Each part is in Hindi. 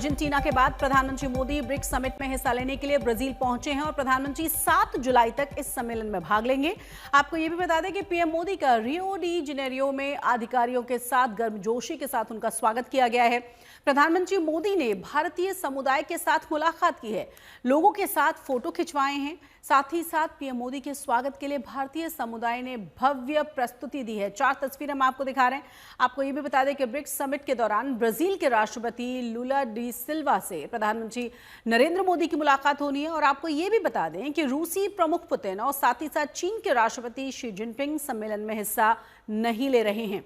अर्जेंटीना के बाद प्रधानमंत्री मोदी ब्रिक्स समिट में हिस्सा लेने के लिए ब्राजील पहुंचे हैं और प्रधानमंत्री 7 जुलाई तक इस सम्मेलन में भाग लेंगे। आपको यह भी बता दें कि पीएम मोदी का रियो डी जेनेरियो में अधिकारियों के साथ गर्मजोशी के साथ उनका स्वागत किया गया है। प्रधानमंत्री मोदी ने भारतीय समुदाय के साथ मुलाकात की है, लोगों के साथ फोटो खिंचवाए हैं। साथ ही साथ पीएम मोदी के स्वागत के लिए भारतीय समुदाय ने भव्य प्रस्तुति दी है। 4 तस्वीरें हम आपको दिखा रहे हैं। आपको ये भी बता दें कि ब्रिक्स समिट के दौरान ब्राजील के राष्ट्रपति लुला डी सिल्वा से प्रधानमंत्री नरेंद्र मोदी की मुलाकात होनी है। और आपको ये भी बता दें कि रूसी प्रमुख पुतिन और साथ ही साथ चीन के राष्ट्रपति शी जिनपिंग सम्मेलन में हिस्सा नहीं ले रहे हैं।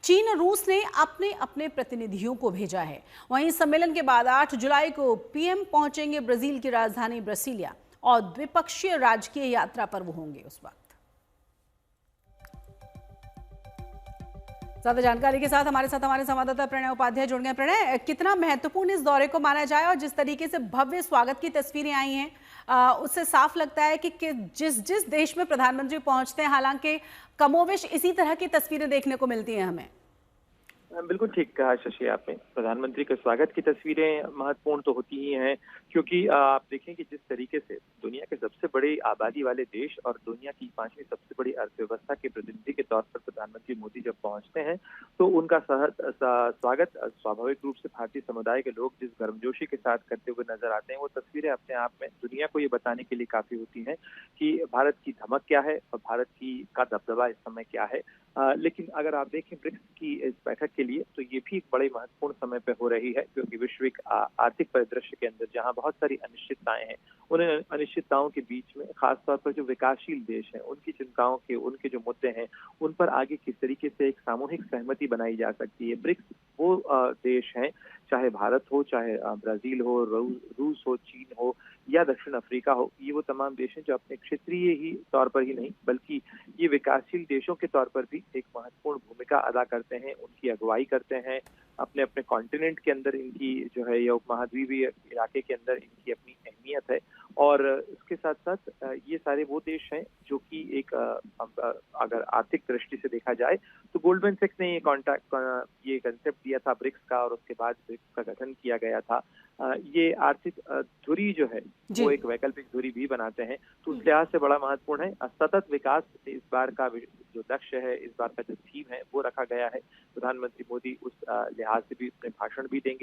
चीन और रूस ने अपने अपने प्रतिनिधियों को भेजा है। वहीं सम्मेलन के बाद 8 जुलाई को पीएम पहुंचेंगे ब्राजील की राजधानी ब्रसीलिया और द्विपक्षीय राजकीय यात्रा पर वो होंगे। उस वक्त ज्यादा जानकारी के साथ हमारे संवाददाता प्रणय उपाध्याय जुड़ गए। प्रणय, कितना महत्वपूर्ण इस दौरे को माना जाए और जिस तरीके से भव्य स्वागत की तस्वीरें आई हैं उससे साफ लगता है कि जिस देश में प्रधानमंत्री पहुंचते हैं, हालांकि कमोवेश इसी तरह की तस्वीरें देखने को मिलती हैं हमें। बिल्कुल ठीक कहा शशि आपने। प्रधानमंत्री के स्वागत की तस्वीरें महत्वपूर्ण तो होती ही हैं, क्योंकि आप देखें कि जिस तरीके से दुनिया के सबसे बड़ी आबादी वाले देश और दुनिया की 5वीं सबसे बड़ी अर्थव्यवस्था के प्रतिनिधि के तौर पर प्रधानमंत्री मोदी जब पहुंचते हैं तो उनका स्वागत स्वाभाविक रूप से भारतीय समुदाय के लोग जिस गर्मजोशी के साथ करते हुए नजर आते हैं, वो तस्वीरें अपने आप में दुनिया को ये बताने के लिए काफी होती हैं कि भारत की धमक क्या है और भारत का दबदबा इस समय क्या है। लेकिन अगर आप देखें ब्रिक्स की इस बैठक के लिए तो ये भी एक बड़े महत्वपूर्ण समय पे हो रही है, क्योंकि वैश्विक आर्थिक परिदृश्य के अंदर जहां बहुत सारी अनिश्चितताएं हैं, उन अनिश्चितताओं के बीच में खासतौर पर जो विकासशील देश हैं उनकी चिंताओं के उनके जो मुद्दे हैं उन पर आगे किस तरीके से एक सामूहिक सहमति बनाई जा सकती है। ब्रिक्स वो देश हैं, चाहे भारत हो, चाहे ब्राजील हो, रूस हो, चीन हो या दक्षिण अफ्रीका हो, ये वो तमाम देश हैं जो अपने क्षेत्रीय ही तौर पर ही नहीं बल्कि ये विकासशील देशों के तौर पर भी एक महत्वपूर्ण भूमिका अदा करते हैं, उनकी अगुवाई करते हैं। अपने अपने कॉन्टिनेंट के अंदर इनकी जो है ये उपमहाद्वीपीय इलाके के अंदर इनकी अपनी अहमियत है। और इसके साथ साथ ये सारे वो देश हैं जो कि एक अगर आर्थिक दृष्टि से देखा जाए तो गोल्डमैन सैक्स ने ये कंसेप्ट दिया था ब्रिक्स का, और उसके बाद ब्रिक्स का गठन किया गया था। ये आर्थिक धुरी जो है वो एक वैकल्पिक धुरी भी बनाते हैं, तो उस लिहाज से बड़ा महत्वपूर्ण है। सतत विकास इस बार का जो लक्ष्य है, इस बार का जो थीम है वो रखा गया है। प्रधानमंत्री मोदी उस लिहाज से भी अपने भाषण भी देंगे।